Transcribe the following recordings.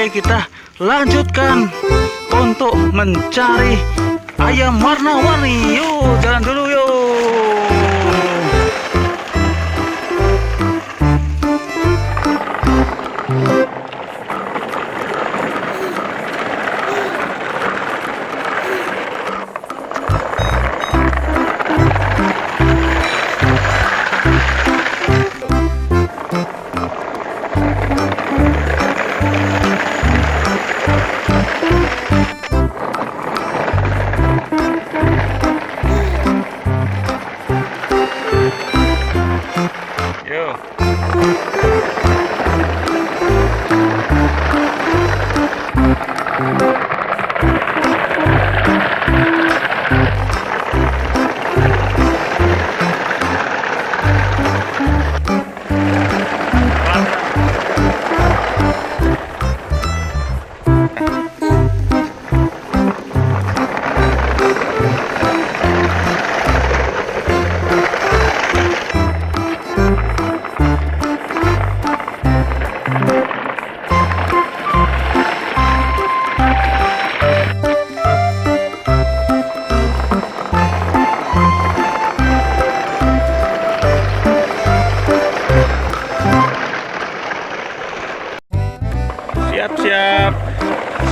Oke, kita lanjutkan untuk mencari ayam warna-warni. Yuk, jalan dulu yuk.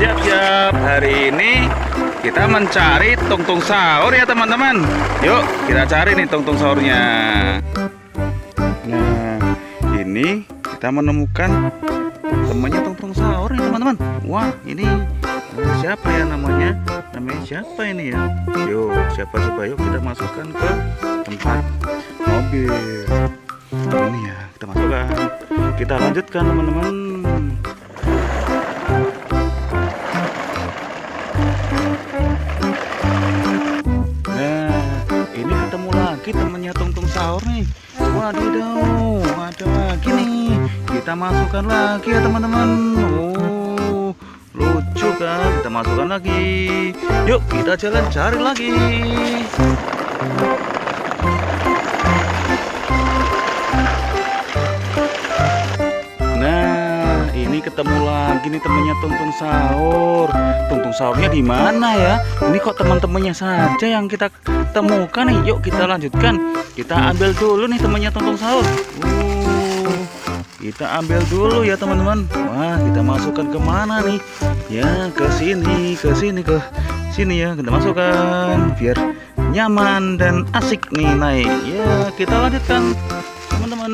Siap-siap, hari ini kita mencari tungtung sahur ya teman-teman. Yuk kita cari nih tungtung sahurnya. Nah, ini kita menemukan temannya tungtung sahur nih teman-teman. Wah, ini siapa ya namanya? Namanya siapa ini ya? Yuk, siapa coba, yuk kita masukkan ke tempat mobil. Ini ya, kita masukkan. Kita lanjutkan teman-teman. Temennya tungtung sahur nih. Wadidaw, ada lagi nih. Kita masukkan lagi ya teman-teman. Oh, lucu kan? Kita masukkan lagi. Yuk kita jalan cari lagi. Nah, ini ketemu lagi nih temennya tungtung sahur. Tungtung sahurnya di mana ya? Ini kok teman-temannya saja yang kita temukan nih. Yuk kita lanjutkan. Kita ambil dulu nih temannya tungtung sahur. Kita ambil dulu ya teman-teman. Wah, kita masukkan kemana nih? Ya, ke sini ya. Kita masukkan biar nyaman dan asik nih naik. Ya, kita lanjutkan teman-teman.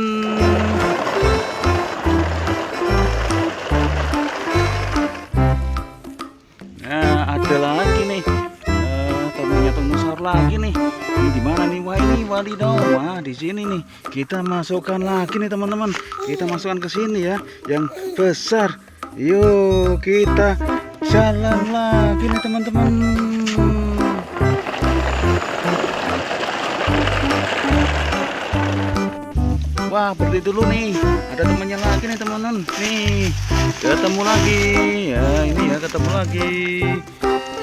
Nah, ada lagi nih. Temennya tungtung sahur lagi nih. Ini di mana nih? Wah, ini wadidaw. Wah, di sini nih. Kita masukkan lagi nih teman-teman. Kita masukkan ke sini ya, yang besar. Yuk, kita jalan lagi nih teman-teman. Wah, berhenti dulu nih. Ada temannya lagi nih teman-teman. Nih, ketemu lagi. Ya, ini ya ketemu lagi.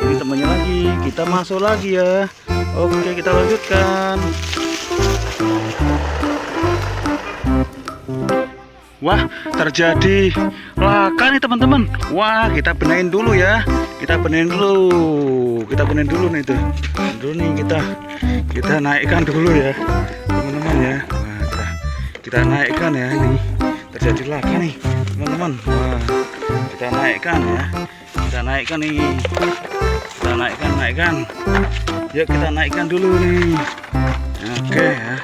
Ini temannya lagi. Kita masuk lagi ya. Oke, kita lanjutkan. Wah, terjadi laka nih teman-teman. Wah, kita benahin dulu ya. Kita benahin dulu nih tuh. Dulu nih kita naikkan dulu ya, teman-teman ya. Wah, kita naikkan ya nih. Terjadi laka nih, teman-teman. Wah, kita naikkan ya. Kita naikkan nih. Kita naikkan. Yuk kita naikkan dulu nih. Oke ya.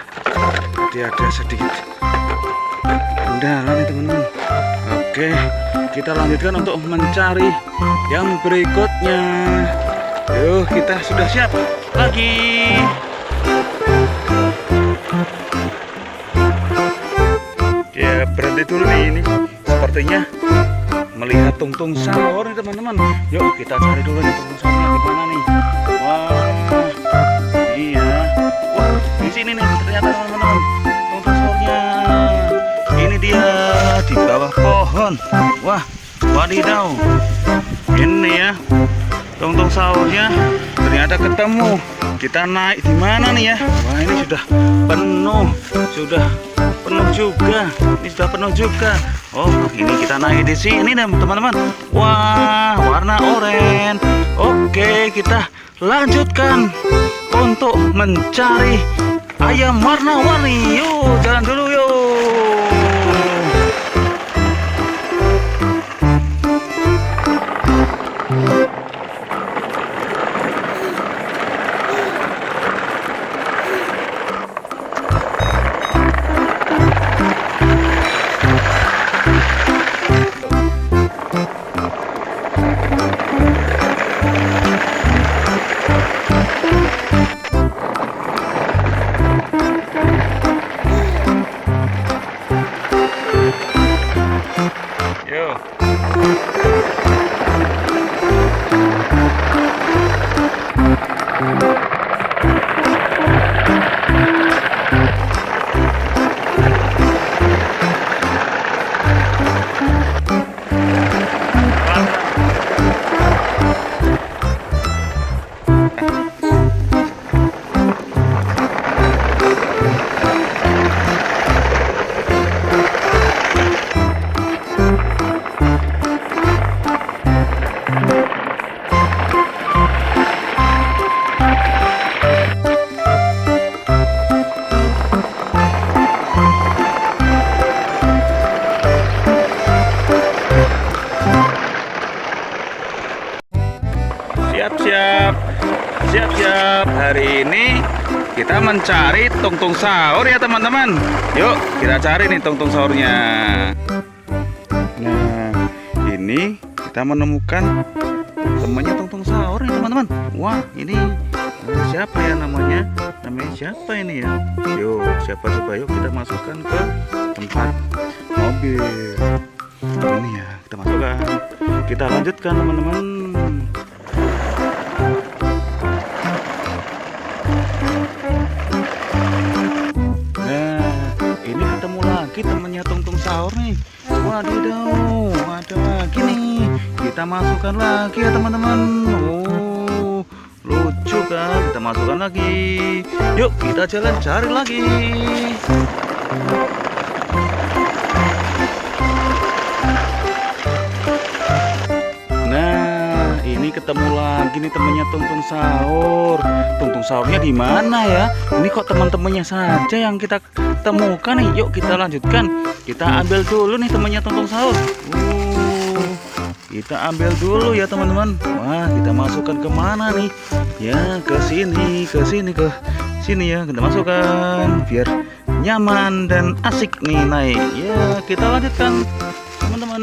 Jadi ada sedikit kendala nih teman-teman. Oke, kita lanjutkan untuk mencari yang berikutnya. Yuk, kita sudah siap lagi. Ya, berhenti dulu nih. Ini sepertinya melihat tungtung sahur nih teman-teman. Yuk kita cari dulu nih tungtung sahurnya di mana nih. Wah, iya. Wah, di sini nih ternyata teman-teman tungtung sahurnya. Ini dia di bawah pohon. Wah, wadidaw. Ini ya tungtung sahurnya ternyata ketemu. Kita naik di mana nih ya? Wah, ini sudah penuh, sudah penuh juga. Ini sudah penuh juga. Oh, ini kita naik di sini nih teman-teman. Wah, warna oranye. Oke, kita lanjutkan untuk mencari ayam warna-warni. Yuk, jalan dulu yuk. Siap-siap. Hari ini kita mencari tungtung sahur ya teman-teman. Yuk kita cari nih tungtung sahurnya. Nah, ini kita menemukan temannya tungtung sahur nih teman-teman. Wah, ini siapa ya namanya? Namanya siapa ini ya? Yuk, siapa coba, yuk kita masukkan ke tempat mobil. Ini ya, kita masukkan. Kita lanjutkan teman-teman. Temannya tungtung sahur nih. Wadidaw, ada lagi nih. Kita masukkan lagi ya teman-teman. Oh, lucu kan? Kita masukkan lagi. Yuk kita jalan cari lagi. Nah, ini ketemu lagi nih temannya tungtung sahur. Tungtung sahurnya di mana ya? Ini kok teman-temannya saja yang kita temukan nih. Yuk kita lanjutkan. Kita ambil dulu nih temannya tungtung sahur. Kita ambil dulu ya teman-teman. Wah, kita masukkan kemana nih? Ya ke sini ya. Kita masukkan biar nyaman dan asik nih naik. Ya kita lanjutkan teman-teman.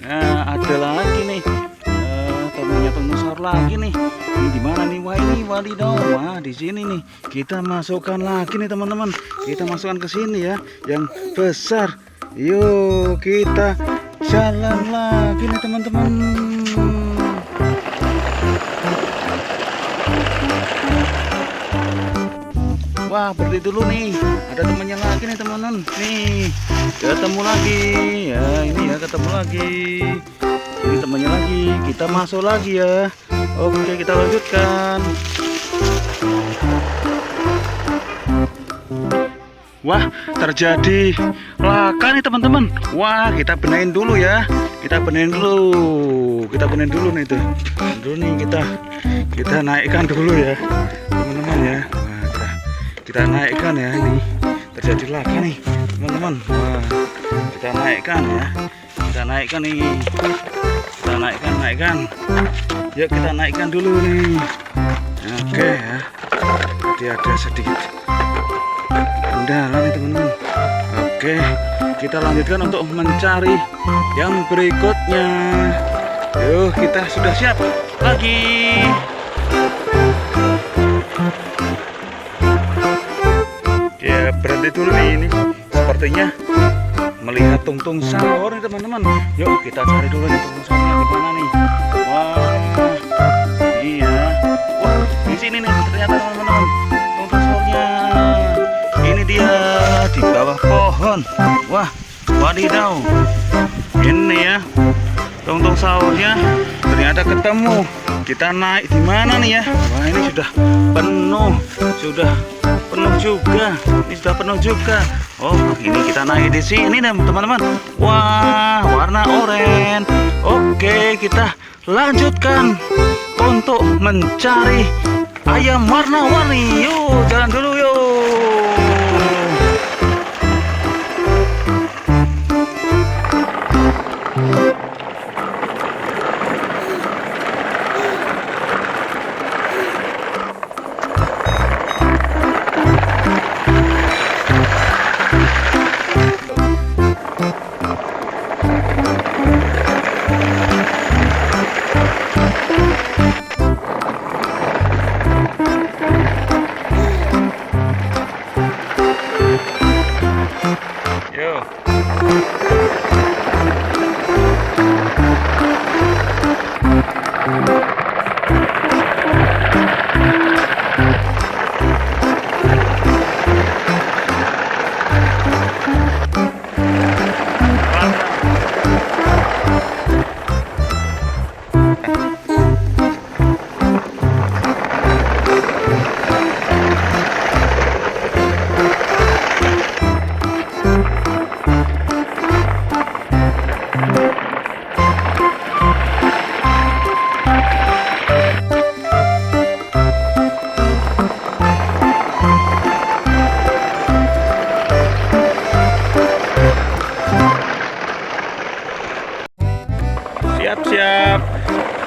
Nah, ada lagi nih. Lagi nih. Ini di mana nih? Wah, ini wadidaw. Wah, di sini nih. Kita masukkan lagi nih teman-teman. Kita masukkan ke sini ya, yang besar. Yuk, kita jalan lagi nih teman-teman. Wah, berhenti dulu nih. Ada temannya lagi nih teman-teman. Nih, ketemu lagi. Ya, ini ya ketemu lagi. Ini temannya lagi. Kita masuk lagi ya. Oke, kita lanjutkan. Wah, terjadi laka nih teman-teman. Wah, kita benahin dulu ya. Kita benahin dulu nih tuh. Dulu nih kita naikkan dulu ya, teman-teman ya. Wah, kita naikkan ya ini. Terjadi laka nih, teman-teman. Wah, kita naikkan ya. Kita naikkan nih. Kita naikkan. Yuk kita naikkan dulu nih. Oke ya. Jadi ada sedikit kendala nih teman-teman. Oke, kita lanjutkan untuk mencari yang berikutnya. Yuk, kita sudah siap lagi. Ya, berhenti dulu nih ini. Sepertinya melihat tungtung sahur nih teman-teman. Yuk kita cari dulu nih tungtung sahurnya di mana nih. Wah, iya. Wah, di sini nih ternyata teman-teman tungtung sahurnya. Ini dia di bawah pohon. Wah, wadidaw. Ini ya tungtung sahurnya. Ternyata ternyata ketemu. Kita naik di mana nih ya? Wah, ini sudah penuh. Sudah penuh juga. Ini sudah penuh juga. Oh, ini kita naik di sini nih, teman-teman. Wah, warna oranye. Oke, kita lanjutkan untuk mencari ayam warna-warni. Yuk, jalan dulu yuk.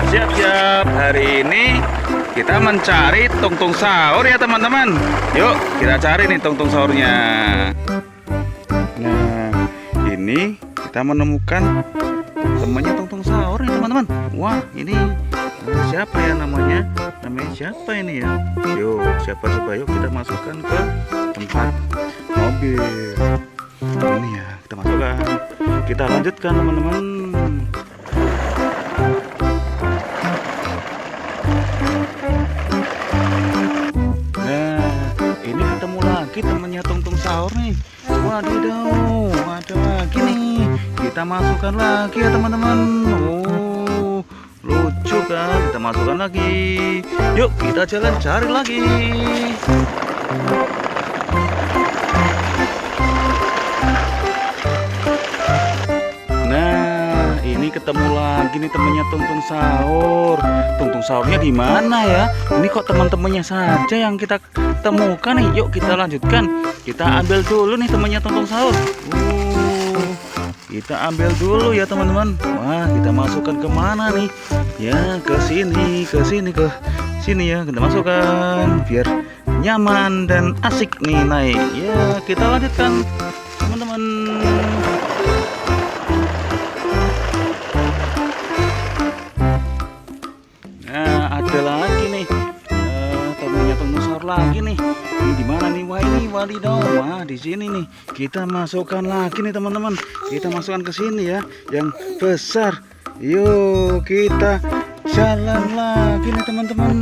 Siap-siap. Hari ini kita mencari tungtung sahur ya teman-teman. Yuk kita cari nih tungtung sahurnya. Nah, ini kita menemukan temannya tungtung sahur nih teman-teman. Wah, ini siapa ya namanya? Namanya siapa ini ya? Yuk, siapa coba, yuk kita masukkan ke tempat mobil. Ini ya, kita masukkan. Kita lanjutkan teman-teman. Temannya tungtung sahur nih. Wadidaw, ada lagi nih. Kita masukkan lagi ya teman-teman. Oh, lucu kan? Kita masukkan lagi. Yuk kita jalan cari lagi. Nah, ini ketemu lagi nih temannya tungtung sahur. Tungtung sahurnya di mana ya? Ini kok teman-temannya saja yang kita temukan nih. Yuk kita lanjutkan. Kita ambil dulu nih temannya tungtung sahur. Kita ambil dulu ya teman-teman. Wah, kita masukkan ke mana nih? Ya, ke sini ya. Kita masukkan biar nyaman dan asik nih naik. Ya, kita lanjutkan teman-teman. Nah, ada lagi nih. Temannya tungtung sahur lagi nih. Ini di mana nih? Wah, ini wadidaw. Wah, di sini nih. Kita masukkan lagi nih teman-teman. Kita masukkan ke sini ya, yang besar. Yuk, kita jalan lagi nih teman-teman.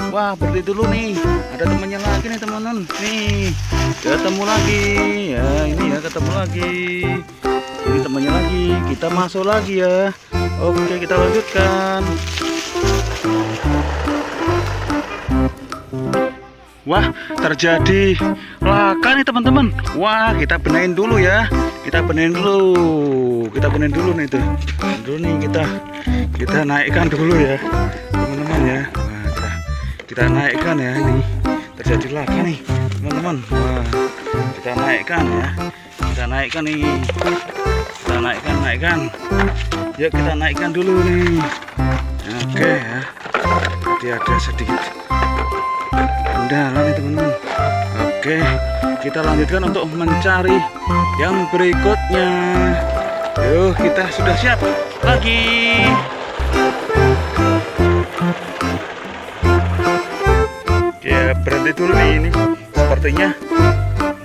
Wah, berhenti dulu nih. Ada temannya lagi nih teman-teman. Nih, ketemu lagi. Ya, ini ya ketemu lagi. Ini temannya lagi, kita masuk lagi ya. Oke, kita lanjutkan. Wah, terjadi laka nih teman-teman. Wah, kita benahin dulu ya. Kita benahin dulu nih tuh. Dulu nih kita naikkan dulu ya teman-teman ya. Wah, kita naikkan ya. Ini terjadi laka nih teman-teman. Wah, kita naikkan ya. Kita naikkan nih. Kita naikkan. Yuk kita naikkan dulu nih. Oke ya. Jadi ada sedikit kendala nih teman-teman. Oke, kita lanjutkan untuk mencari yang berikutnya. Yuk, kita sudah siap lagi. Ya, berhenti dulu nih. Ini sepertinya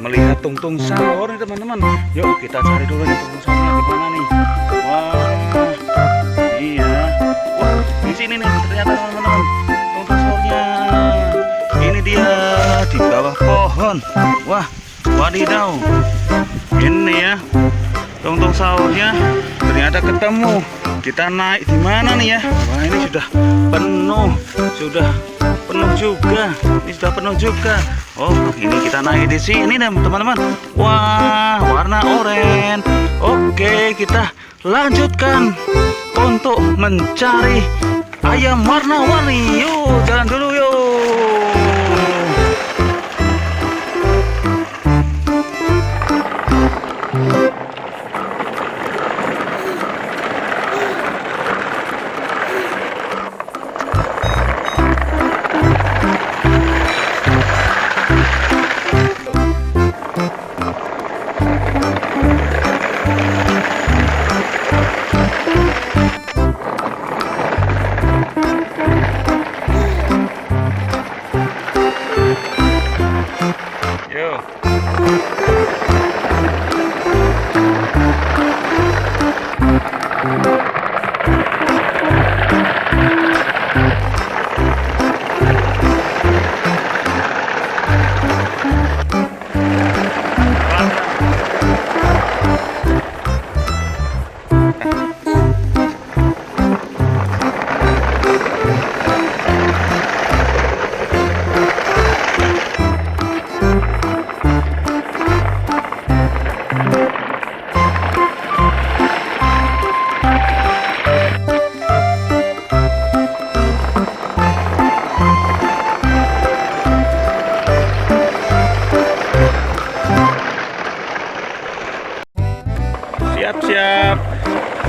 melihat tungtung sahur nih teman-teman. Yuk kita cari dulu nih tungtung sahurnya di mana nih. Wah, iya. Wah, di sini nih ternyata teman-teman tungtung sahurnya. Ini dia di bawah pohon. Wah, Wadidaw, ini ya tungtung sahurnya ternyata ketemu. Kita naik di mana nih ya? Wah, ini sudah penuh juga. Ini sudah penuh juga. Oh, ini kita naik di sini nih teman-teman. Wah, warna oranye. Oke, kita lanjutkan untuk mencari ayam warna-warni. Yuk, jalan dulu yuk.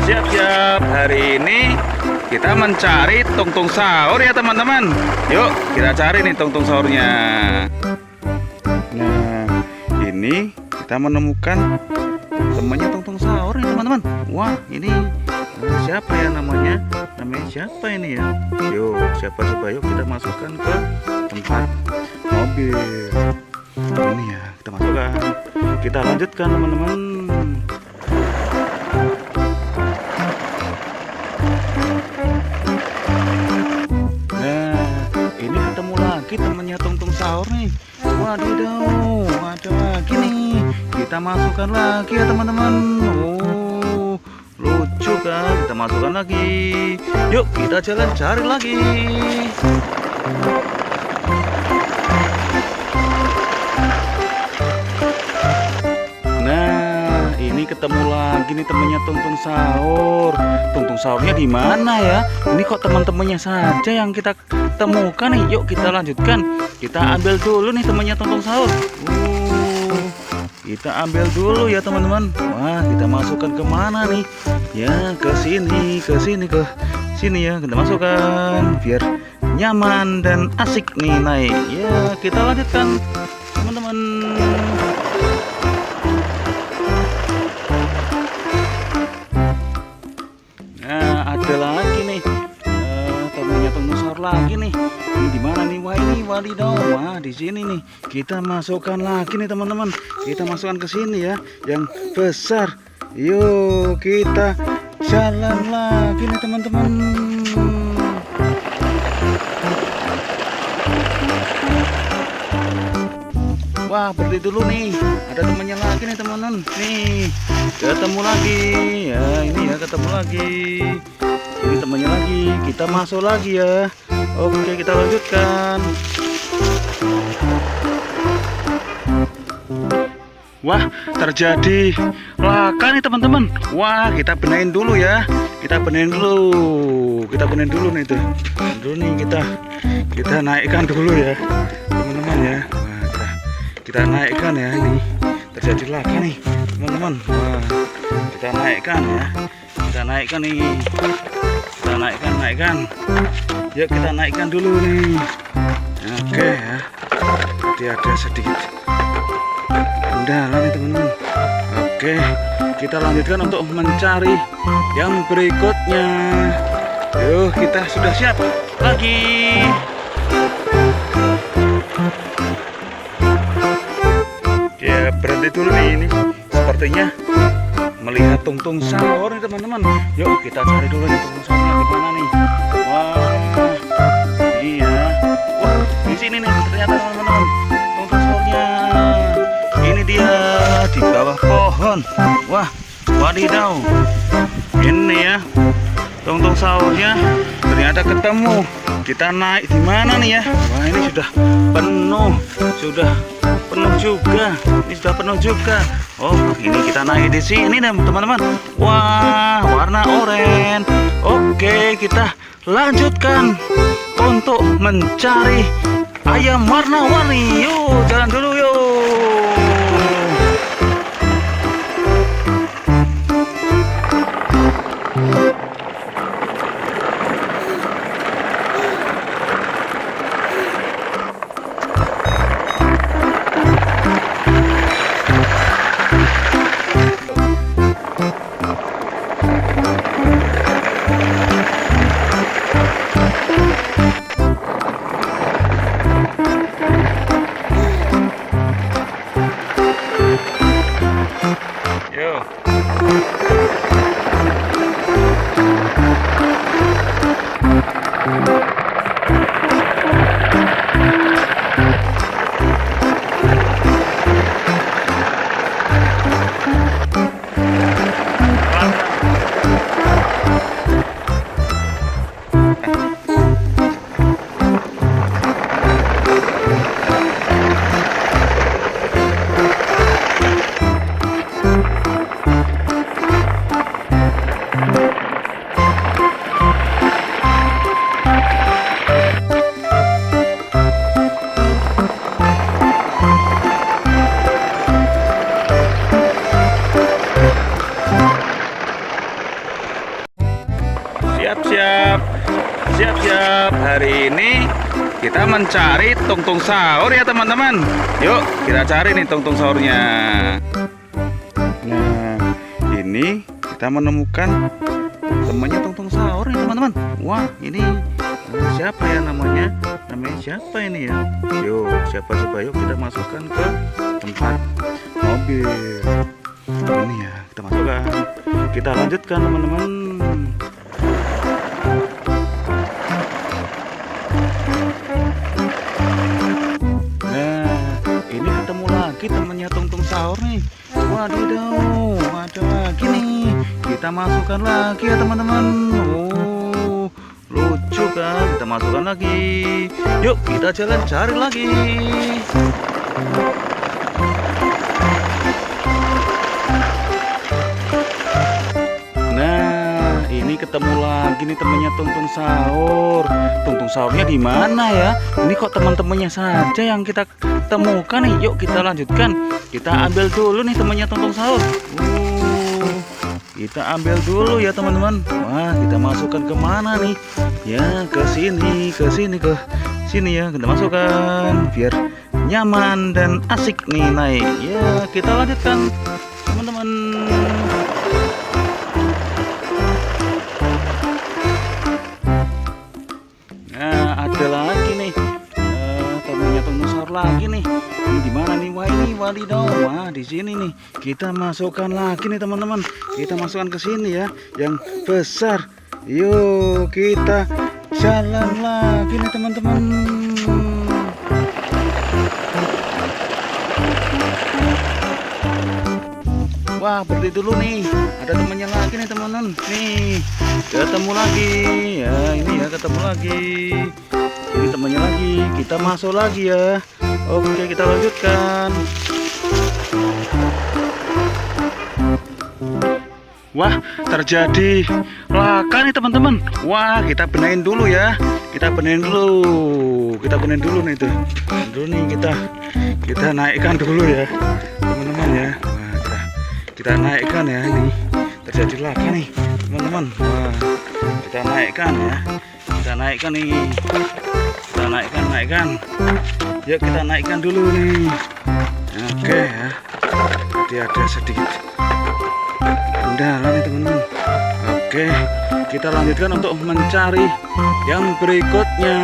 Siap-siap. Hari ini kita mencari tungtung sahur ya teman-teman. Yuk kita cari nih tungtung sahurnya. Nah, ini kita menemukan temannya tungtung sahur nih teman-teman. Wah, ini siapa ya namanya? Namanya siapa ini ya? Yuk, siapa coba, yuk kita masukkan ke tempat mobil. Ini ya, kita masukkan. Kita lanjutkan teman-teman. Temannya tungtung sahur nih. Wadidaw, ada lagi nih. Kita masukkan lagi ya teman-teman. Oh, lucu kan? Kita masukkan lagi. Yuk kita jalan cari lagi. Nah, ini ketemu lagi nih temannya tungtung sahur. Tungtung sahurnya di mana ya? Ini kok teman-temannya saja yang kita temukan nih. Yuk kita lanjutkan. Kita ambil dulu nih temannya tungtung sahur. Kita ambil dulu ya teman-teman. Wah, kita masukkan ke mana nih? Ya, ke sini ya. Kita masukkan biar nyaman dan asik nih naik. Ya, kita lanjutkan teman-teman. Nah, ada lagi nih. Temannya tungtung sahur lagi nih. Ini di mana nih? Wah, ini wadidaw. Wah, di sini nih. Kita masukkan lagi nih teman-teman. Kita masukkan ke sini ya, yang besar. Yuk, kita jalan lagi nih teman-teman. Wah, berhenti dulu nih. Ada temannya lagi nih teman-teman. Nih, ketemu lagi. Ya, ini ya ketemu lagi. Ini temannya lagi, kita masuk lagi ya. Oke, kita lanjutkan. Wah, terjadi laka nih teman-teman. Wah, kita benahin dulu ya. Kita benahin dulu nih tuh. Dulu nih kita naikkan dulu ya teman-teman ya. Wah, kita naikkan ya. Ini terjadi laka nih teman-teman. Wah, kita naikkan ya. Kita naikkan nih. Kita naikkan. Yuk kita naikkan dulu nih. Oke ya. Jadi ada sedikit kendala nih teman-teman. Oke, kita lanjutkan untuk mencari yang berikutnya. Yuk, kita sudah siap lagi. Ya, berhenti dulu nih. Ini sepertinya melihat tungtung sahur nih teman-teman. Yuk kita cari dulu nih tungtung sahurnya di mana nih. Wah, iya. Wah, di sini nih ternyata teman-teman tungtung sahurnya. Ini teman-teman. Wah, wadidaw. Ini ya, tungtung sahurnya ternyata ketemu. Kita naik di mana nih ya? Wah, ini sudah penuh juga. Ini sudah penuh juga. Oh, ini kita naik di sini teman-teman. Wah, warna oranye. Oke, kita lanjutkan untuk mencari ayam warna-warni. Yuk, jalan dulu yuk. Siap-siap. Hari ini kita mencari tungtung sahur ya teman-teman. Yuk kita cari nih tungtung sahurnya. Nah, ini kita menemukan temannya tungtung sahur nih teman-teman. Wah, ini siapa ya namanya? Namanya siapa ini ya? Yuk, siapa coba, yuk kita masukkan ke tempat mobil. Ini ya, kita masukkan. Kita lanjutkan teman-teman. Temennya tungtung sahur nih. Wadidaw, ada lagi nih. Kita masukkan lagi ya teman-teman. Oh, lucu kan? Kita masukkan lagi. Yuk kita jalan cari lagi. Nah, ini ketemu lagi nih temennya tungtung sahur. Tungtung sahurnya di mana ya? Ini kok teman-temannya saja yang kita temukan nih. Yuk kita lanjutkan. Kita ambil dulu nih temannya tungtung sahur. Kita ambil dulu ya teman-teman. Wah, kita masukkan ke mana nih? Ya, ke sini ya. Kita masukkan biar nyaman dan asik nih naik. Ya, kita lanjutkan teman-teman. Nah, ada lagi nih. Temannya tungtung sahur lagi nih. Ini di mana nih? Wah, ini wadidaw. Wah, di sini nih. Kita masukkan lagi nih teman-teman. Kita masukkan ke sini ya, yang besar. Yuk, kita jalan lagi nih teman-teman. Wah, berhenti dulu nih. Ada temannya lagi nih teman-teman. Nih, ketemu lagi. Ya, ini ya ketemu lagi. Ini temannya lagi. Kita masuk lagi ya. Oke, kita lanjutkan. Wah, terjadi laka nih teman-teman. Wah, kita benahin dulu ya. Kita benahin dulu nih tuh. Dulu nih kita naikkan dulu ya, teman-teman ya. Wah, kita naikkan ya, ini terjadi laka nih teman-teman. Wah, kita naikkan ya. Kita naikkan nih. Kita naikkan. Yuk kita naikkan dulu nih. Oke ya. Jadi ada sedikit kendala nih teman-teman. Oke, kita lanjutkan untuk mencari yang berikutnya.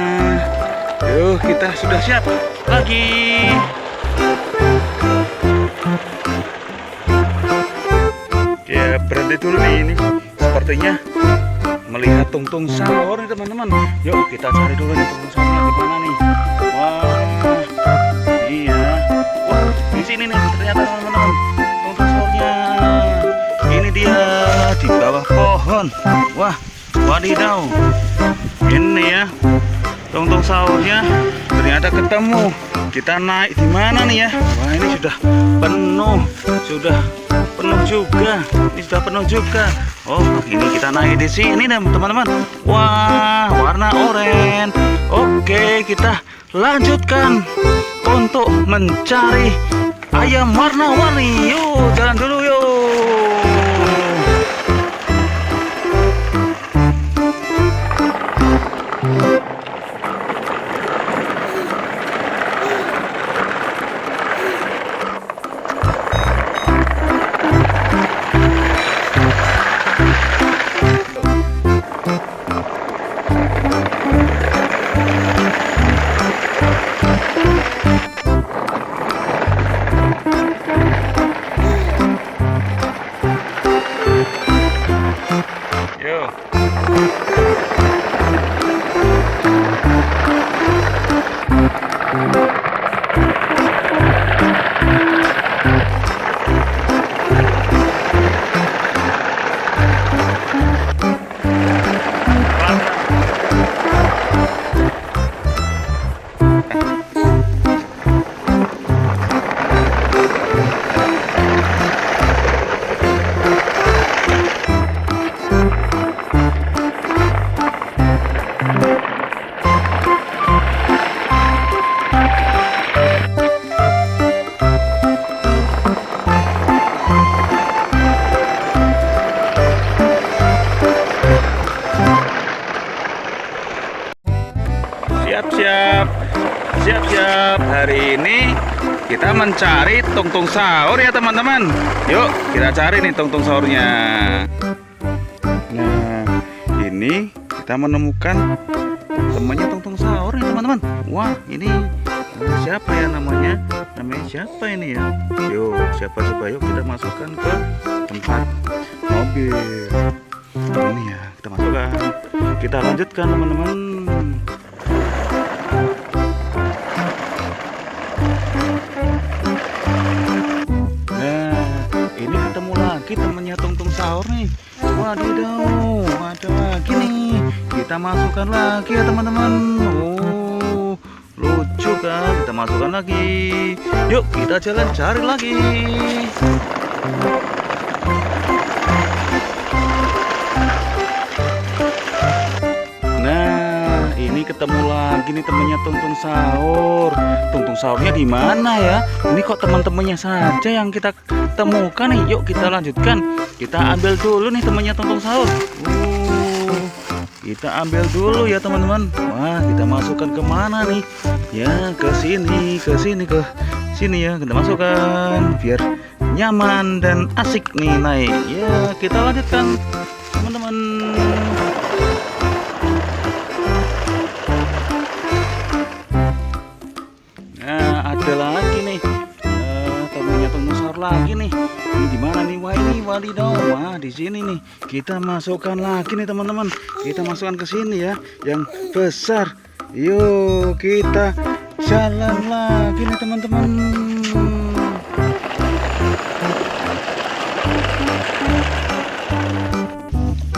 Yuk, kita sudah siap lagi. Ya, berhenti dulu nih, ini sepertinya melihat tungtung sahur nih teman-teman. Yuk kita cari dulu nih tungtung sahurnya di mana nih. Wah, iya. Wah, di sini nih ternyata teman-teman tungtung sahurnya. wadidaw. Ini ya, tungtung sahurnya ternyata ketemu. Kita naik di mana nih ya? Wah, ini sudah penuh juga. Ini sudah penuh juga. Oh, ini kita naik di sini teman-teman. Wah, warna oranye. Oke, kita lanjutkan untuk mencari ayam warna-warni. Yuk, jalan dulu yuk. Siap-siap, hari ini kita mencari tungtung sahur ya teman-teman. Yuk kita cari nih tungtung sahurnya. Nah, ini kita menemukan temannya tungtung sahur nih teman-teman. Wah, ini siapa ya namanya? Namanya siapa ini ya? Yuk, siapa coba, yuk kita masukkan ke tempat mobil. Ini ya, kita masukkan. Kita lanjutkan teman-teman. Temennya tungtung sahur nih. Wadidaw, ada lagi nih. Kita masukkan lagi ya teman-teman. Oh, lucu kan? Kita masukkan lagi. Yuk kita jalan cari lagi. Nah, ini ketemu lagi nih temennya tungtung sahur. Tungtung sahurnya di mana ya? Ini kok teman-temannya saja yang kita temukan nih. Yuk kita lanjutkan. Kita ambil dulu nih temannya tungtung sahur. Kita ambil dulu ya teman-teman. Wah, kita masukkan ke mana nih? Ya, ke sini ya. Kita masukkan biar nyaman dan asik nih naik. Ya, kita lanjutkan teman-teman. Nah, ada lagi nih. Temennya tungtung sahur lagi nih. Ini di mana nih? Wah, ini wadidaw. Wah, di sini nih. Kita masukkan lagi nih teman-teman. Kita masukkan ke sini ya, yang besar. Yuk kita jalan lagi nih teman-teman.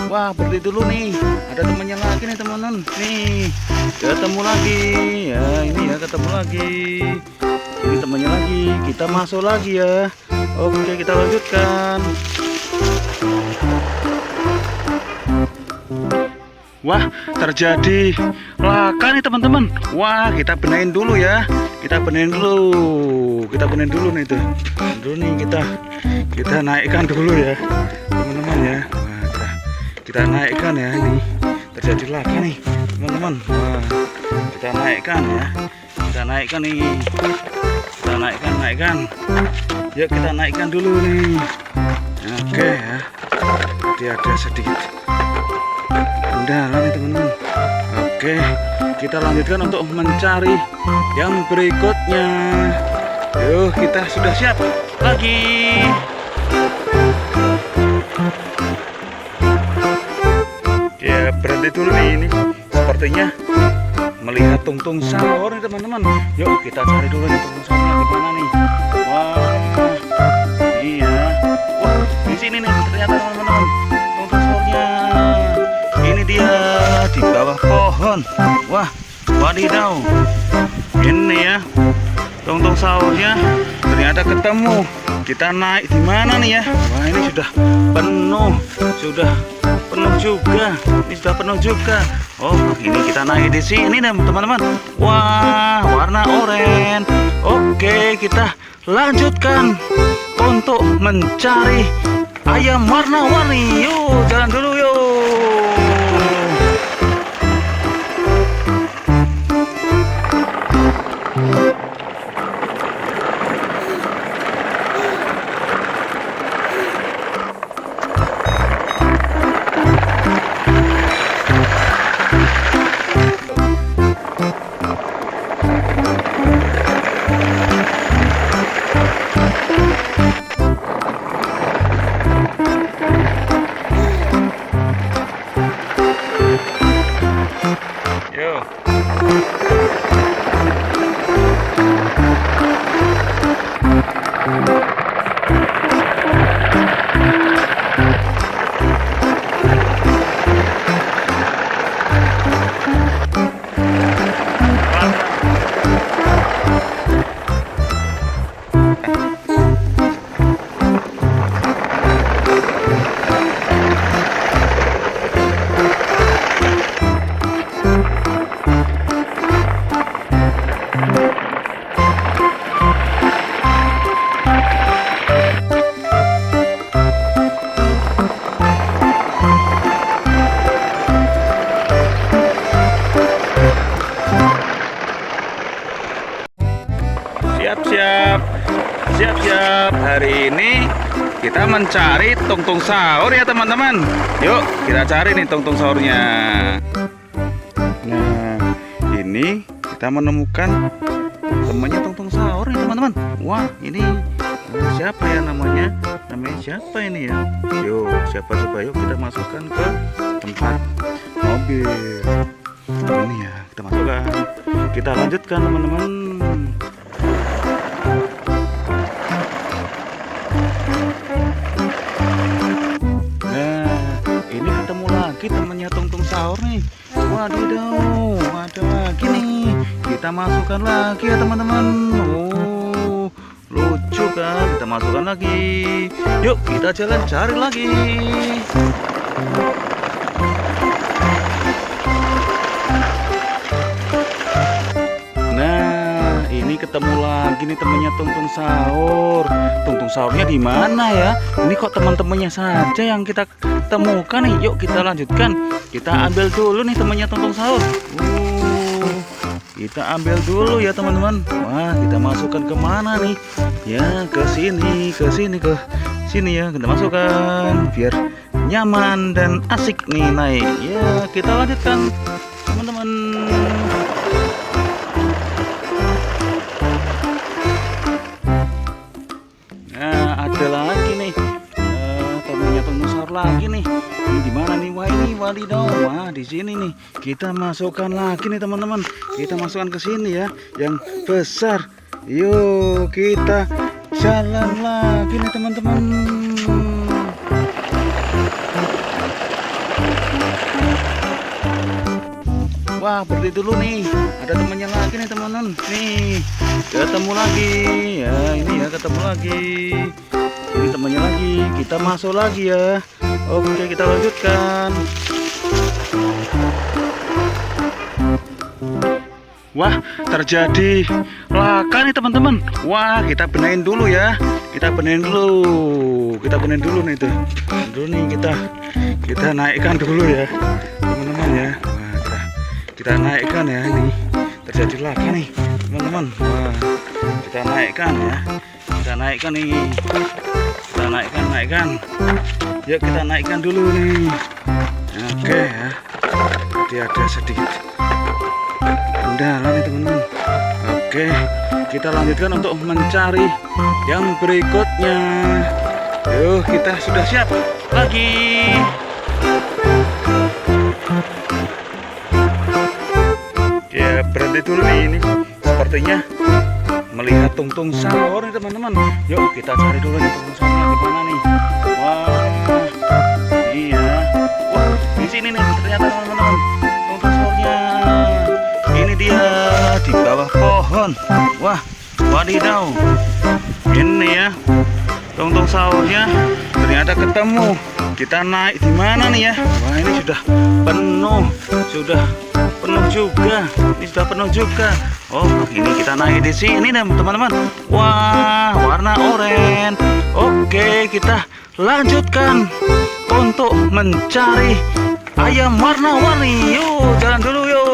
Wah, berhenti dulu nih. Ada temannya lagi nih teman-teman. Nih, ketemu lagi. Ya, ini ya ketemu lagi. Ini temannya lagi. Kita masuk lagi ya. Oke, kita lanjutkan. Wah, terjadi laka nih teman-teman. Wah, kita benahin dulu ya. Kita benahin dulu nih tuh. Dulu nih kita naikkan dulu ya, teman-teman ya. Wah, kita naikkan ya. Ini terjadi laka nih teman-teman. Wah, kita naikkan ya. Kita naikkan nih. Kita naikkan. Yuk kita naikkan dulu nih. Oke ya. Jadi ada sedikit kendala nih teman-teman. Oke, kita lanjutkan untuk mencari yang berikutnya. Yuk, kita sudah siap lagi. Ya, berhenti dulu nih. Ini sepertinya melihat tungtung sahur nih teman-teman. Yuk kita cari dulu nih tungtung sahurnya di mana nih. Wah, iya. Wah, di sini nih ternyata teman-teman tungtung sahurnya. Ini dia. bawah pohon. Wah, wadidaw. Ini ya, tungtung sahurnya ternyata ketemu. Kita naik di mana nih ya? Wah, ini sudah penuh juga. Ini sudah penuh juga. Oh, ini kita naik di sini teman-teman. Wah, warna oranye. Oke, kita lanjutkan untuk mencari ayam warna-warni. Yuk, jalan dulu yuk. Siap-siap. Hari ini kita mencari tungtung sahur ya teman-teman. Yuk kita cari nih tungtung sahurnya. Nah, ini kita menemukan temannya tungtung sahur nih teman-teman. Wah, ini siapa ya namanya? Namanya siapa ini ya? Yuk, siapa coba, yuk kita masukkan ke tempat mobil. Ini ya, kita masukkan. Kita lanjutkan teman-teman. Temannya tungtung sahur nih. Wadidaw, ada lagi nih. Kita masukkan lagi ya teman-teman. Oh, lucu kan? Kita masukkan lagi. Yuk kita jalan cari lagi. Nah, ini ketemu lagi nih temannya tungtung sahur. Tungtung sahurnya di mana ya? Ini kok teman-temannya saja yang kita temukan nih. Yuk kita lanjutkan. Kita ambil dulu nih temannya tungtung sahur. Kita ambil dulu ya teman-teman. Wah, kita masukkan kemana nih? Ya, ke sini ya. Kita masukkan biar nyaman dan asik nih naik. Ya, kita lanjutkan teman-teman. Nah, ada lagi nih. Temannya tungtung sahur lagi nih. Ini di mana nih? Wah, ini wadidaw. Wah, di sini nih. Kita masukkan lagi nih teman-teman. Kita masukkan ke sini ya, yang besar. Yuk kita jalan lagi nih teman-teman. Wah, berhenti dulu nih. Ada temannya lagi nih teman-teman. Nih, ketemu lagi. Ya, ini ya ketemu lagi. Ini temannya lagi. Kita masuk lagi ya. Oke, kita lanjutkan. Wah, terjadi laka nih teman-teman. Wah, kita benahin dulu ya. Kita benahin dulu nih tuh. Dulu nih kita naikkan dulu ya, teman-teman ya. Wah, kita naikkan ya. Ini terjadi laka nih teman-teman. Wah, kita naikkan ya. Kita naikkan nih. Kita naikkan. Yuk kita naikkan dulu nih. Oke ya. Jadi ada sedikit kendala nih teman-teman. Oke, kita lanjutkan untuk mencari yang berikutnya. Yuk, kita sudah siap lagi. Ya, berhenti dulu nih. Ini sepertinya melihat tungtung sahur nih teman-teman. Yuk kita cari dulu nih tungtung sahurnya di mana nih. Wah, iya. Wah, di sini nih ternyata teman-teman tungtung di bawah pohon. Wah, wadidaw. Ini ya, tungtung sahurnya ternyata ketemu. Kita naik di mana nih ya? Wah, ini sudah penuh, juga. Ini sudah penuh juga. Oh, ini kita naik di sini nih, teman-teman. Wah, warna oranye. Oke, kita lanjutkan untuk mencari ayam warna-warni. Yuk, jalan dulu yuk.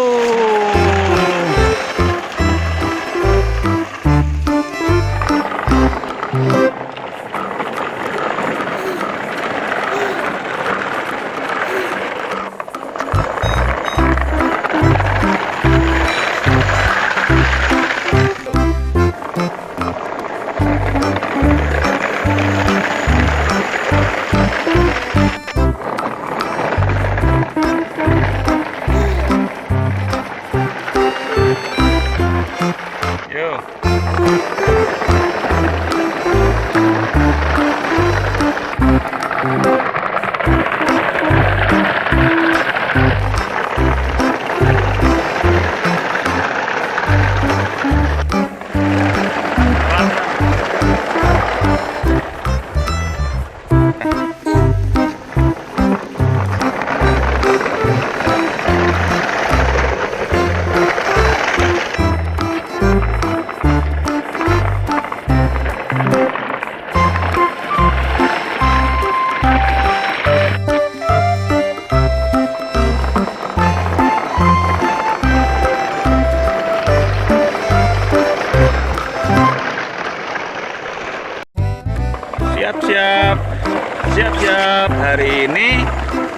Siap-siap. Hari ini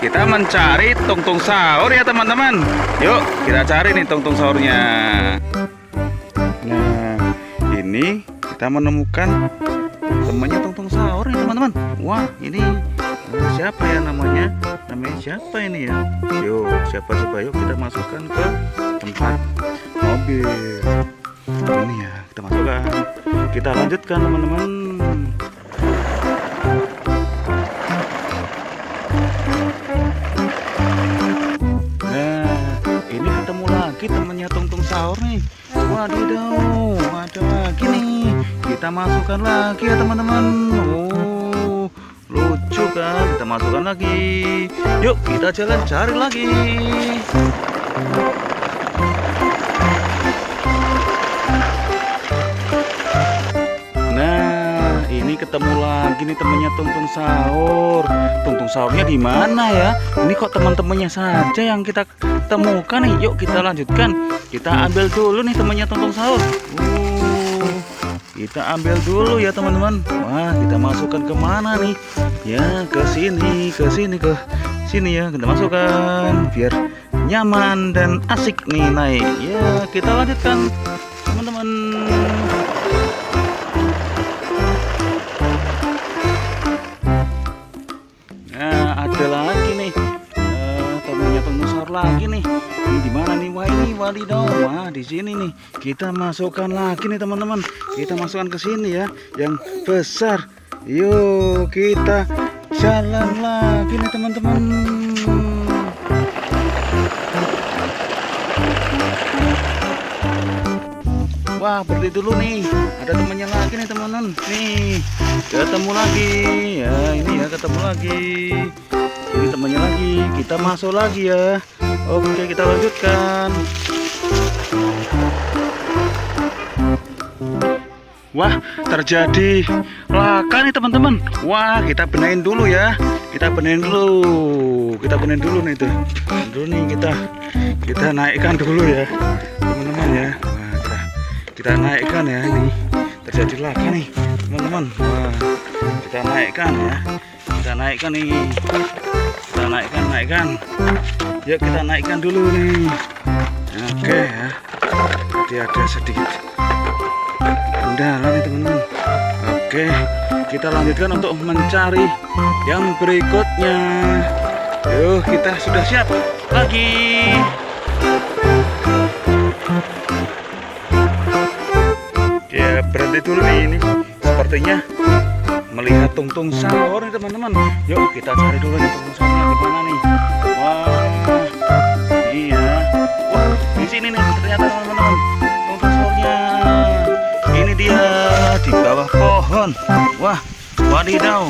kita mencari tungtung sahur ya teman-teman. Yuk kita cari nih tungtung sahurnya. Nah, ini kita menemukan temannya tungtung sahur nih teman-teman. Wah, ini siapa ya namanya? Namanya siapa ini ya? Yuk, siapa coba, yuk kita masukkan ke tempat mobil. Ini ya, kita masukkan. Kita lanjutkan teman-teman. Temennya tungtung sahur nih. Wadidaw, ada lagi nih. Kita masukkan lagi ya teman-teman. Oh, lucu kan? Kita masukkan lagi. Yuk kita jalan cari lagi. Nah, ini ketemu lagi nih temennya tungtung sahur. Tungtung sahurnya di mana ya? Ini kok teman-temannya saja yang kita temukan nih. Yuk kita lanjutkan. Kita ambil dulu nih temannya tungtung sahur. Kita ambil dulu ya teman-teman. Wah, kita masukkan ke mana nih? Ya, ke sini ya. Kita masukkan biar nyaman dan asik nih naik. Ya, kita lanjutkan teman-teman. Nah, ada lagi nih. Temennya tungtung sahur lagi nih. Ini di mana nih? Wah, ini wadidaw. Wah, di sini nih. Kita masukkan lagi nih teman-teman. Kita masukkan ke sini ya, yang besar. Yuk kita jalan lagi nih teman-teman. Wah, berhenti dulu nih. Ada temannya lagi nih teman-teman. Nih, ketemu lagi. Ya, ini ya ketemu lagi. Ini temannya lagi. Kita masuk lagi ya. Oke, kita lanjutkan. Wah, terjadi laka nih teman-teman. Wah, kita benahin dulu ya. Kita benahin dulu nih tuh. Dulu nih kita naikkan dulu ya, teman-teman ya. Wah, kita naikkan ya nih. Terjadi laka nih, teman-teman. Wah, kita naikkan ya. Kita naikkan nih. Kita naikkan. Yuk kita naikkan dulu nih. Oke ya. Jadi ada sedikit kendala nih teman-teman. Oke, kita lanjutkan untuk mencari yang berikutnya. Yuk, kita sudah siap lagi. Ya, berhenti dulu nih ini. Sepertinya melihat tungtung sahur nih teman-teman. Yuk kita cari dulu nih tungtung sahurnya di mana nih. Wah, iya. Wah, di sini nih ternyata teman-teman. teman-teman. Wah, wadidaw.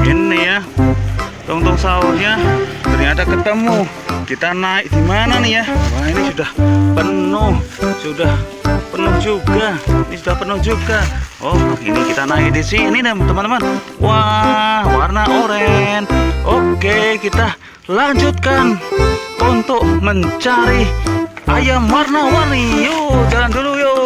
Ini ya, tungtung sahurnya ternyata ketemu. Kita naik di mana nih ya? Wah, ini sudah penuh, juga. Ini sudah penuh juga. Oh, ini kita naik di sini nih, teman-teman. Wah, warna oranye. Oke, kita lanjutkan untuk mencari ayam warna-warni. Yuk, jalan dulu yuk.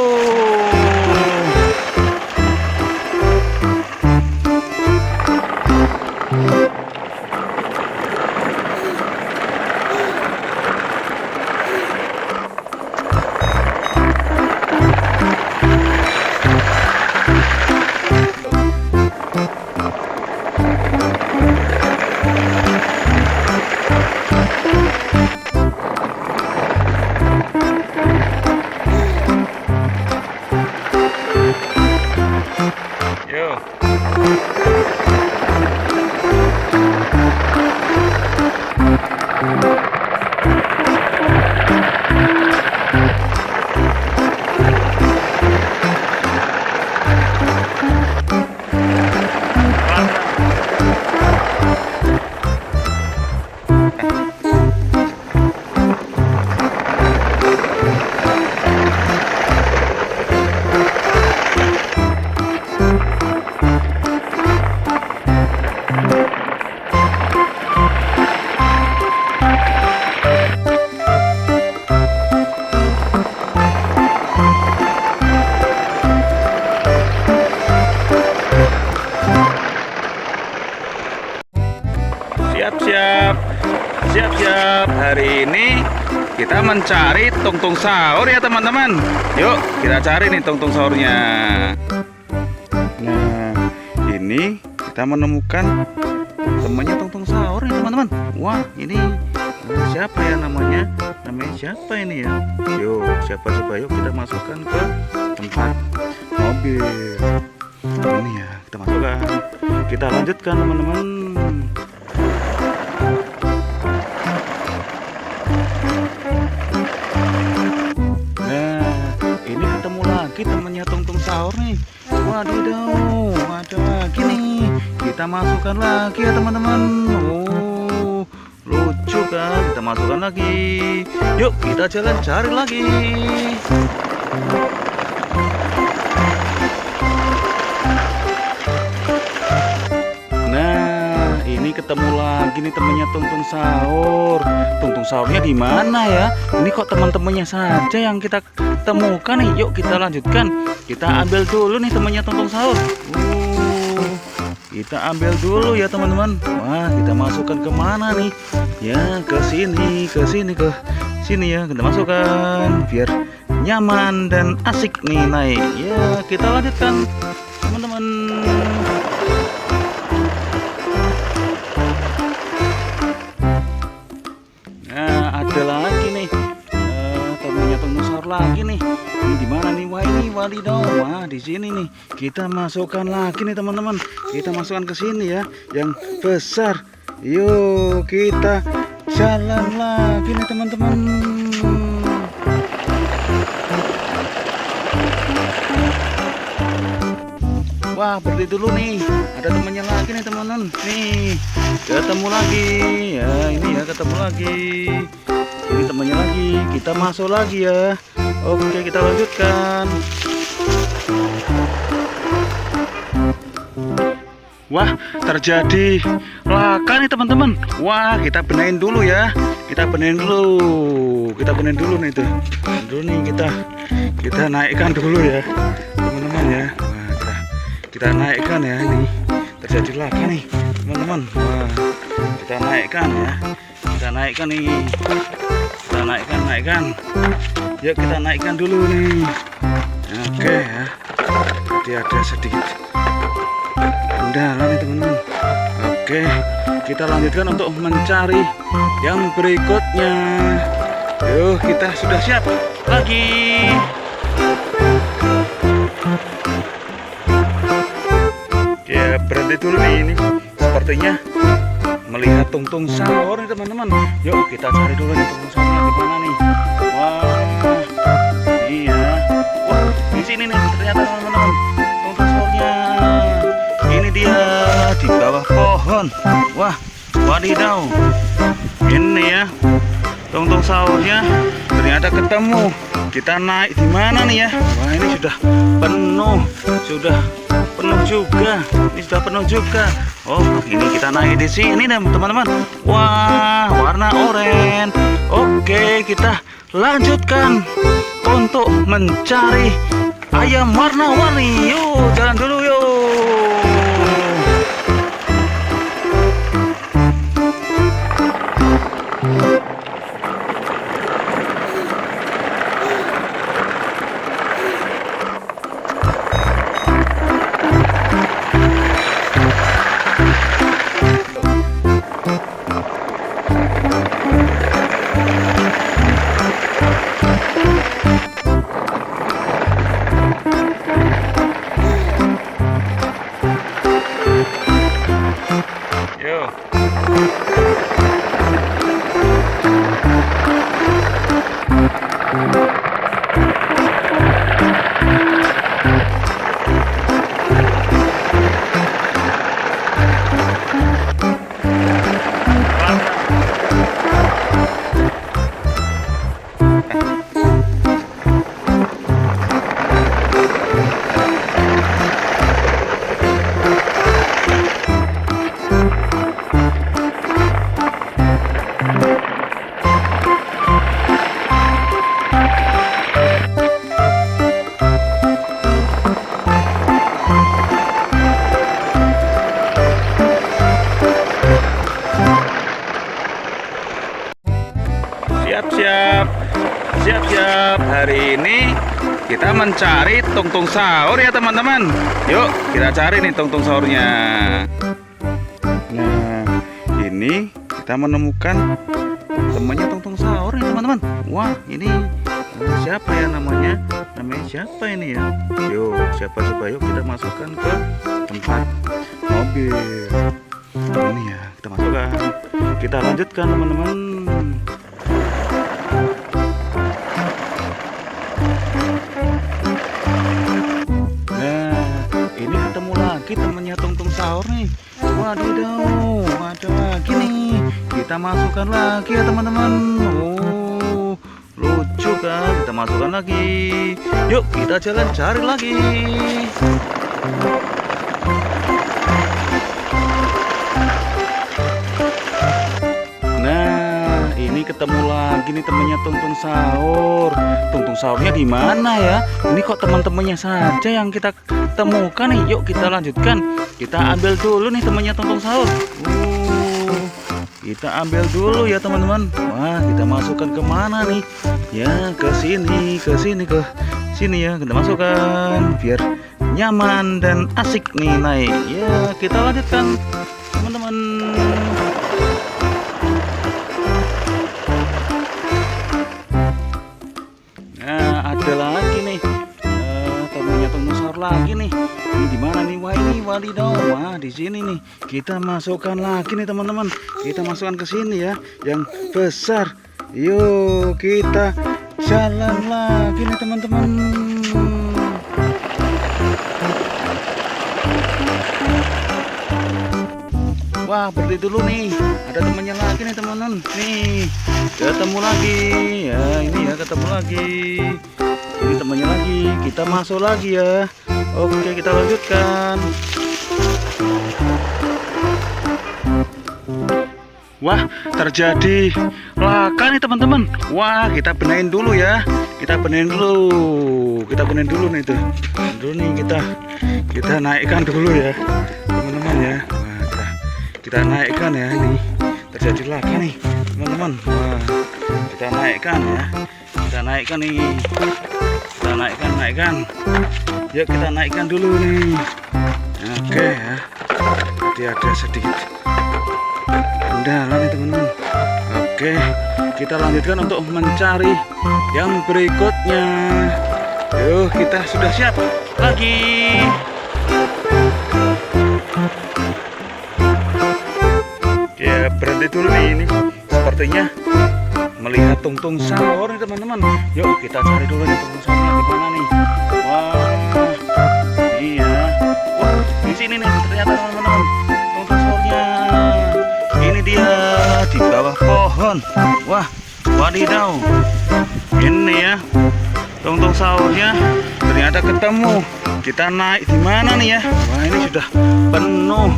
Siap-siap. Hari ini kita mencari tungtung sahur ya teman-teman. Yuk kita cari nih tungtung sahurnya. Nah, ini kita menemukan temannya tungtung sahur nih teman-teman. Wah, ini siapa ya namanya? Namanya siapa ini ya? Yuk, siapa coba, yuk kita masukkan ke tempat mobil. Ini ya, kita masukkan. Kita lanjutkan teman-teman. Temannya tungtung sahur nih. Wadidaw, ada lagi nih. Kita masukkan lagi ya teman-teman. Oh, lucu kan? Kita masukkan lagi. Yuk kita jalan cari lagi. Nah, ini ketemu lagi nih temannya tungtung sahur. Tungtung sahurnya di mana ya? Ini kok teman-temannya saja yang kita temukan nih. Yuk kita lanjutkan. Kita ambil dulu nih temannya tungtung sahur. Kita ambil dulu ya teman-teman. Wah, kita masukkan ke mana nih? Ya, ke sini ya. Kita masukkan biar nyaman dan asik nih naik. Ya, kita lanjutkan teman-teman. Nah, ada lagi nih. Temannya tungtung sahur lagi nih. Ini di mana nih? Wah, ini wadidaw. Wah, di sini nih. Kita masukkan lagi nih teman-teman. Kita masukkan ke sini ya, yang besar. Yuk, kita jalan lagi nih teman-teman. Wah, berhenti dulu nih. Ada temannya lagi nih teman-teman. Nih, ketemu lagi. Ya, ini ya ketemu lagi. Ini temannya lagi. Kita masuk lagi ya. Oke, kita lanjutkan. Wah, terjadi laka nih teman-teman. Wah, kita benahin dulu ya. Kita benahin dulu nih tuh. Dulu nih kita naikkan dulu ya, teman-teman ya. Wah, kita naikkan ya nih. Terjadi laka nih, teman-teman. Wah, kita naikkan ya. Kita naikkan nih. Kita naikkan. Yuk kita naikkan dulu nih. Oke ya. Jadi ada sedikit kendala nih teman-teman. Oke, kita lanjutkan untuk mencari yang berikutnya. Yuk, kita sudah siap lagi. Ya, berhenti dulu nih ini. Sepertinya melihat tungtung sahur nih teman-teman. Yuk kita cari dulu nih tungtung sahurnya di mana nih. Wah, iya. Wah, di sini nih ternyata teman-teman tungtung sahurnya. teman-teman. Wah, wadidaw. Ini ya, tungtung sahurnya ternyata ketemu. Kita naik di mana nih ya? Wah, ini sudah penuh juga. Ini sudah penuh juga. Oh, ini kita naik di sini nih teman-teman. Wah, warna oranye. Oke, kita lanjutkan untuk mencari ayam warna-warni. Yuk, jalan dulu yuk. Siap-siap. Hari ini kita mencari tungtung sahur ya teman-teman. Yuk kita cari nih tungtung sahurnya. Nah, ini kita menemukan temannya tungtung sahur nih teman-teman. Wah, ini siapa ya namanya? Namanya siapa ini ya? Yuk, siapa coba, yuk kita masukkan ke tempat mobil. Ini ya, kita masukkan. Kita lanjutkan teman-teman. Temennya tungtung sahur nih. Wadidaw, ada lagi nih. Kita masukkan lagi ya teman-teman. Oh, lucu kan? Kita masukkan lagi. Yuk kita jalan cari lagi. Nah, ini ketemu lagi nih temennya tungtung sahur. Tungtung sahurnya di mana ya? Ini kok teman-temannya saja yang kita temukan nih. Yuk kita lanjutkan. Kita ambil dulu nih temannya tungtung sahur. Kita ambil dulu ya teman-teman. Wah, kita masukkan ke mana nih? Ya, ke sini ya. Kita masukkan biar nyaman dan asik nih naik. Ya, kita lanjutkan teman-teman. Nah, ada lagi nih. Temennya tungtung sahur lagi nih. Ini di mana nih? Wah, ini wadidaw. Wah, di sini nih. Kita masukkan lagi nih teman-teman. Kita masukkan ke sini ya, yang besar. Yuk, kita jalan lagi nih teman-teman. Wah, berhenti dulu nih. Ada temannya lagi nih teman-teman. Nih, ketemu lagi. Ya, ini ya ketemu lagi. Ini temannya lagi. Kita masuk lagi ya. Oke, kita lanjutkan. Wah, terjadi laka nih teman-teman. Wah, kita benahin dulu ya. Kita benahin dulu nih tuh. Dulu nih kita naikkan dulu ya, teman-teman ya. Wah, kita naikkan ya ini. Terjadi laka nih, teman-teman. Wah, kita naikkan ya. Kita naikkan nih. Kita naikkan. Yuk kita naikkan dulu nih. Oke ya. Jadi ada sedikit kendala nih teman-teman. Oke, kita lanjutkan untuk mencari yang berikutnya. Yuk, kita sudah siap lagi. Ya, berhenti dulu nih ini. Sepertinya melihat tungtung sahur nih teman-teman. Yuk kita cari dulu nih tungtung sahurnya di mana nih. Wah, iya. Wah, di sini nih ternyata teman-teman tungtung sahurnya. wadidaw. Ini ya, tungtung sahurnya ternyata ketemu. Kita naik di mana nih ya? Wah, ini sudah penuh,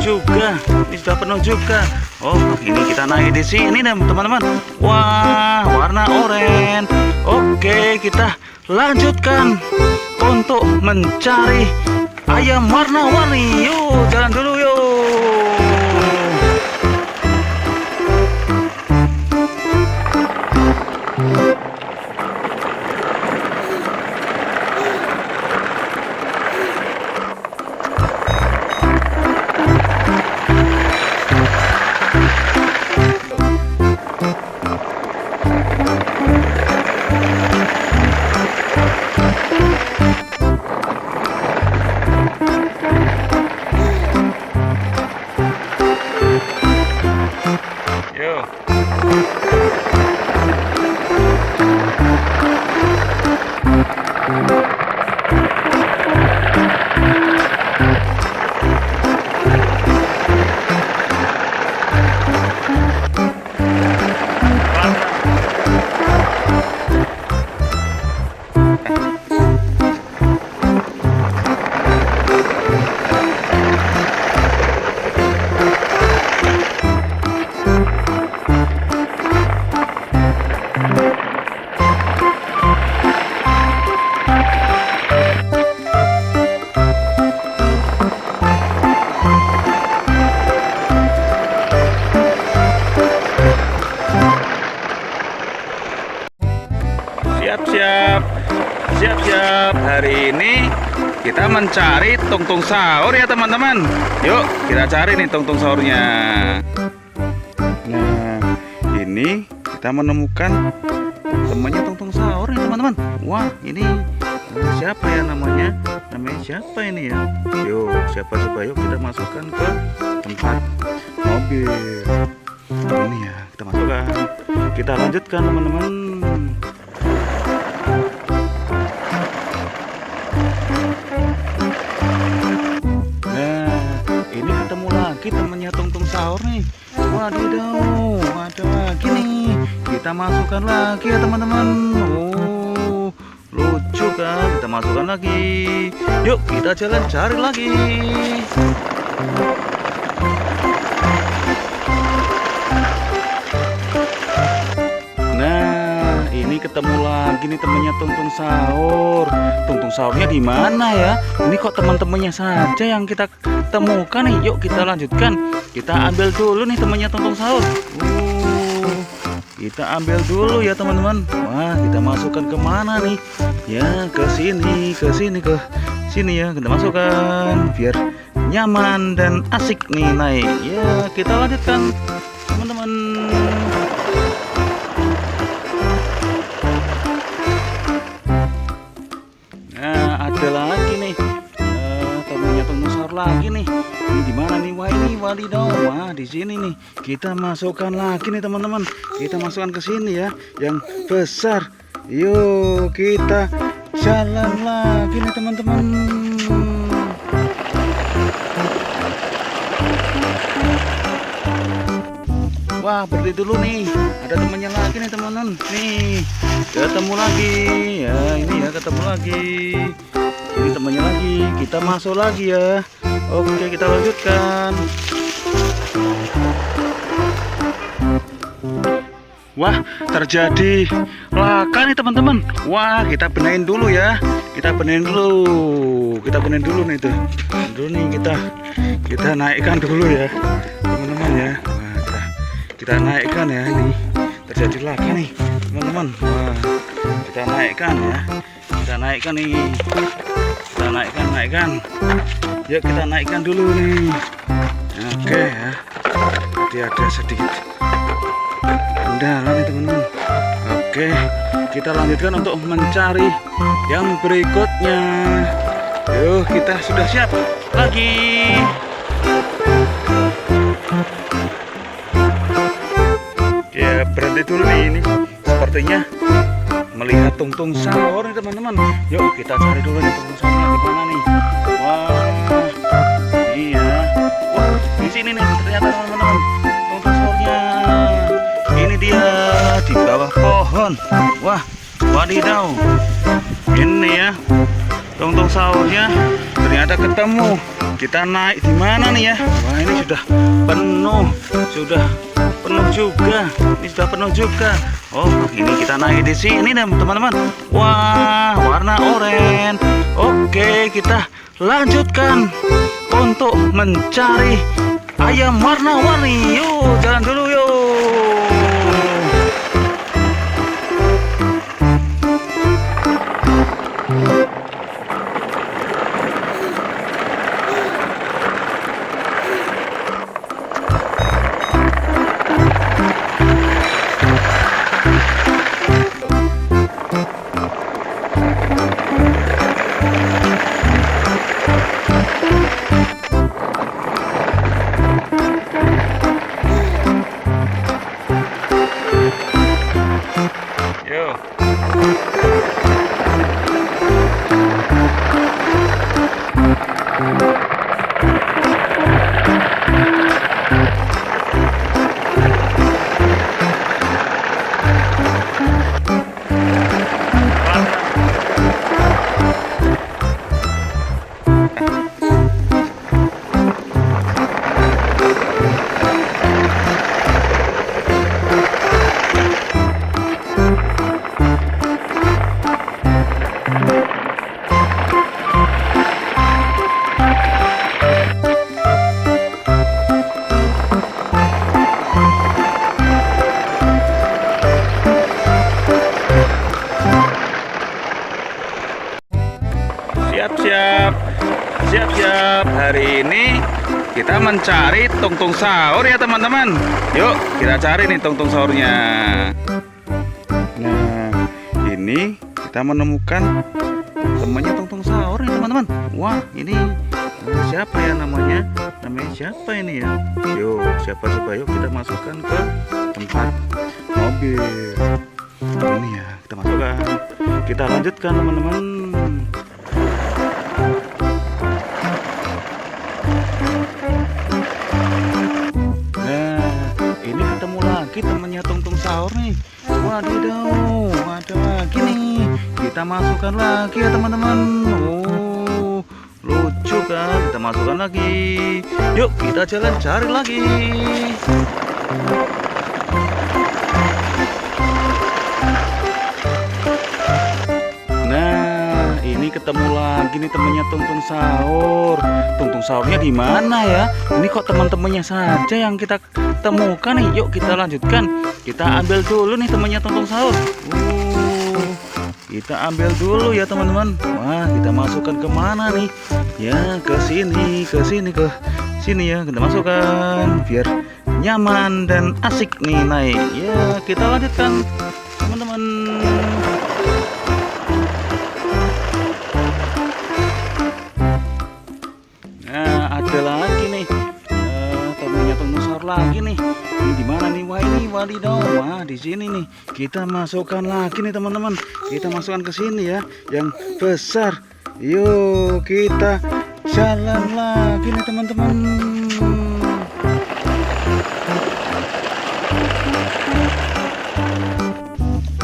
juga. Ini sudah penuh juga. Oh, ini kita naik di sini teman-teman. Wah, warna oranye. Oke, kita lanjutkan untuk mencari ayam warna-warni. Yuk, jalan dulu yuk. Siap-siap. Hari ini kita mencari tungtung sahur ya teman-teman. Yuk kita cari nih tungtung sahurnya. Nah, ini kita menemukan temannya tungtung sahur nih teman-teman. Wah, ini siapa ya namanya? Namanya siapa ini ya? Yuk, siapa coba, yuk kita masukkan ke tempat mobil. Ini ya, kita masukkan. Kita lanjutkan teman-teman. Temannya tungtung sahur nih. Wadidaw, ada lagi nih. Kita masukkan lagi ya teman-teman. Oh, lucu kan? Kita masukkan lagi. Yuk kita jalan cari lagi. Nah, ini ketemu lagi nih temannya tungtung sahur. Tungtung sahurnya di mana ya? Ini kok teman-temannya saja yang kita temukan nih. Yuk kita lanjutkan. Kita ambil dulu nih temannya tungtung sahur. Kita ambil dulu ya teman-teman. Wah, kita masukkan ke mana nih? Ya, ke sini ya. Kita masukkan biar nyaman dan asik nih naik. Ya, kita lanjutkan teman-teman. Nah, ada lagi nih. Temannya tungtung sahur lagi nih. Ini di mana nih? Wah, ini wadidaw. Wah, di sini nih. Kita masukkan lagi nih teman-teman. Kita masukkan ke sini ya, yang besar. Yuk, kita jalan lagi nih teman-teman. Wah, berhenti dulu nih. Ada temannya lagi nih teman-teman. Nih, ketemu lagi. Ya, ini ya ketemu lagi. Ini temannya lagi. Kita masuk lagi ya. Oke, kita lanjutkan. Wah, terjadi laka nih teman-teman. Wah, kita benahin dulu ya. Kita benahin dulu nih tuh. Dulu nih kita naikkan dulu ya, teman-teman ya. Wah, kita naikkan ya, ini terjadi laka nih teman-teman. Wah, kita naikkan ya. Kita naikkan nih. Kita naikkan. Yuk kita naikkan dulu nih. Oke ya. Jadi ada sedikit kendala nih teman-teman. Oke, kita lanjutkan untuk mencari yang berikutnya. Yuk, kita sudah siap lagi. Ya, berhenti dulu nih, ini sepertinya melihat tungtung sahur nih teman-teman. Yuk kita cari dulu nih tungtung sahurnya di mana nih. Wah, iya. Wah, di sini nih ternyata teman-teman tungtung sahurnya. Ini dia. bawah pohon. Wah, wadidaw. Ini ya, tungtung sahurnya ternyata ketemu. Kita naik di mana nih ya? Wah, ini sudah penuh juga. Ini sudah penuh juga. Oh, ini kita naik di sini nih teman-teman. Wah, warna oranye. Oke, kita lanjutkan untuk mencari ayam warna-warni. Yuk, jalan dulu yuk. Siap-siap. Hari ini kita mencari tungtung sahur ya teman-teman. Yuk kita cari nih tungtung sahurnya. Nah, ini kita menemukan temannya tungtung sahur nih teman-teman. Wah, ini siapa ya namanya? Namanya siapa ini ya? Yuk, siapa yuk kita masukkan ke tempat mobil. Ini ya, kita masukkan. Kita lanjutkan teman-teman. Temannya tungtung sahur nih. Wadidaw, ada lagi nih. Kita masukkan lagi ya teman-teman. Oh, lucu kan? Kita masukkan lagi. Yuk kita jalan cari lagi. Nah, ini ketemu lagi nih temannya tungtung sahur. Tungtung sahurnya di mana ya? Ini kok teman-temannya saja yang kita temukan nih. Yuk kita lanjutkan. Kita ambil dulu nih temannya tungtung sahur. Kita ambil dulu ya teman-teman. Wah, kita masukkan kemana nih? Ya, ke sini ya. Kita masukkan biar nyaman dan asik nih naik. Ya, kita lanjutkan teman-teman. Nah, ada lagi nih temannya tungtung sahur lagi nih. Ini di mana nih? Wah, ini wadidaw. Wah, di sini nih. Kita masukkan lagi nih teman-teman. Kita masukkan ke sini ya, yang besar. Yuk kita jalan lagi nih teman-teman.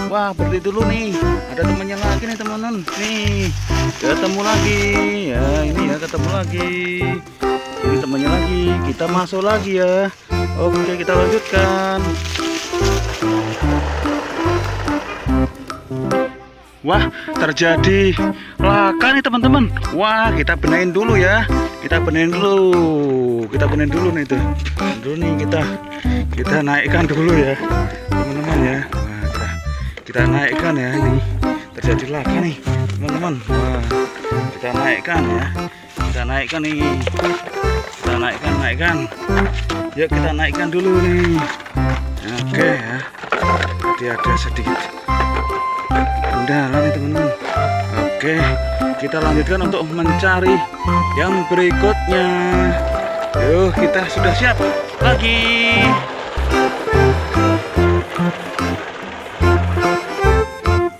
Wah, berhenti dulu nih. Ada temannya lagi nih teman-teman. Nih, ketemu lagi. Ya, ini ya ketemu lagi. Ini temannya lagi. Kita masuk lagi ya. Oke, kita lanjutkan. Wah, terjadi laka nih teman-teman. Wah, kita benahin dulu ya. Kita benahin dulu nih tuh. Dulu nih kita naikkan dulu ya, teman-teman ya. Wah, kita naikkan ya, ini terjadi laka nih teman-teman. Wah, kita naikkan ya. Kita naikkan nih. Kita naikkan. Yuk kita naikkan dulu nih. Oke ya. Tadi ada sedikit kendala nih teman-teman. Oke, kita lanjutkan untuk mencari yang berikutnya. Yuk, kita sudah siap lagi.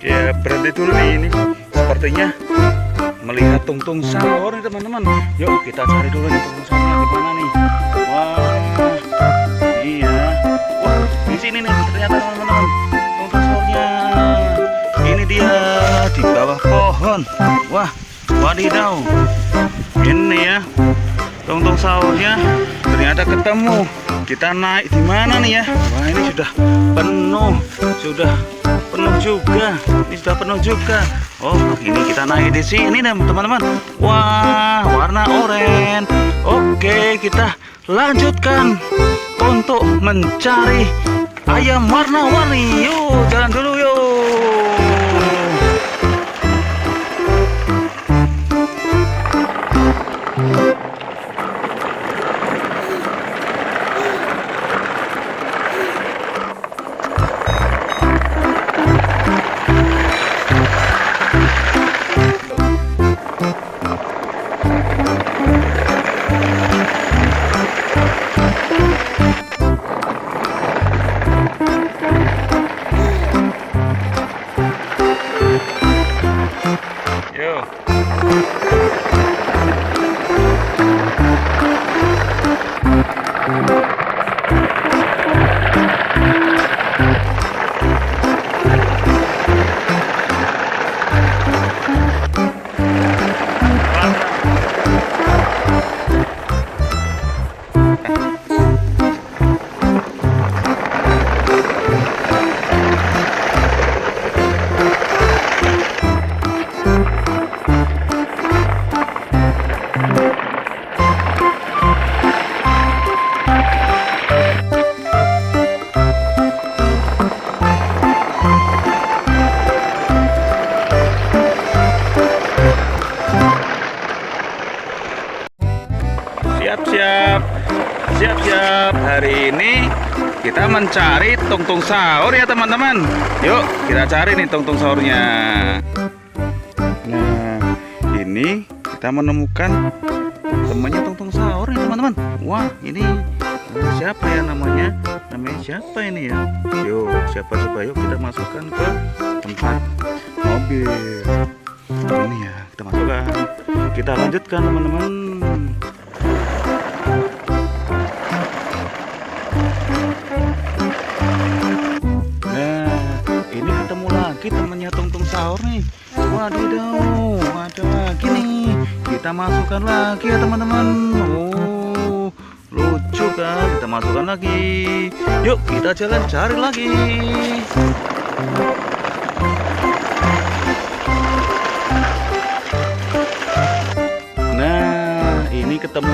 Ya, berhenti dulu nih ini. Sepertinya melihat tungtung sahur nih teman-teman. Yuk kita cari dulu nih tungtung sahurnya di mana nih. Wah, iya. Wah, di sini nih ternyata teman-teman tungtung bawah pohon. Wah, wadidaw. Ini ya, tongtong sahurnya ternyata ketemu. Kita naik di mana nih ya? Wah, ini sudah penuh juga. Ini sudah penuh juga. Oh, ini kita naik di sini teman-teman. Wah, warna oranye. Oke, kita lanjutkan untuk mencari ayam warna-warni. Yuk, jalan dulu yuk. Siap-siap. Hari ini kita mencari tungtung sahur ya teman-teman. Yuk kita cari nih tungtung sahurnya. Nah, ini kita menemukan temannya tungtung sahur nih teman-teman. Wah, ini siapa ya namanya? Namanya siapa ini ya? Yuk, siapa coba, yuk kita masukkan ke tempat mobil. Ini ya, kita masukkan. Kita lanjutkan teman-teman. Temannya tungtung sahur nih. Wadidaw, ada lagi nih. Kita masukkan lagi ya teman-teman. Oh, lucu kan? Kita masukkan lagi. Yuk kita jalan cari lagi. Nah, ini ketemu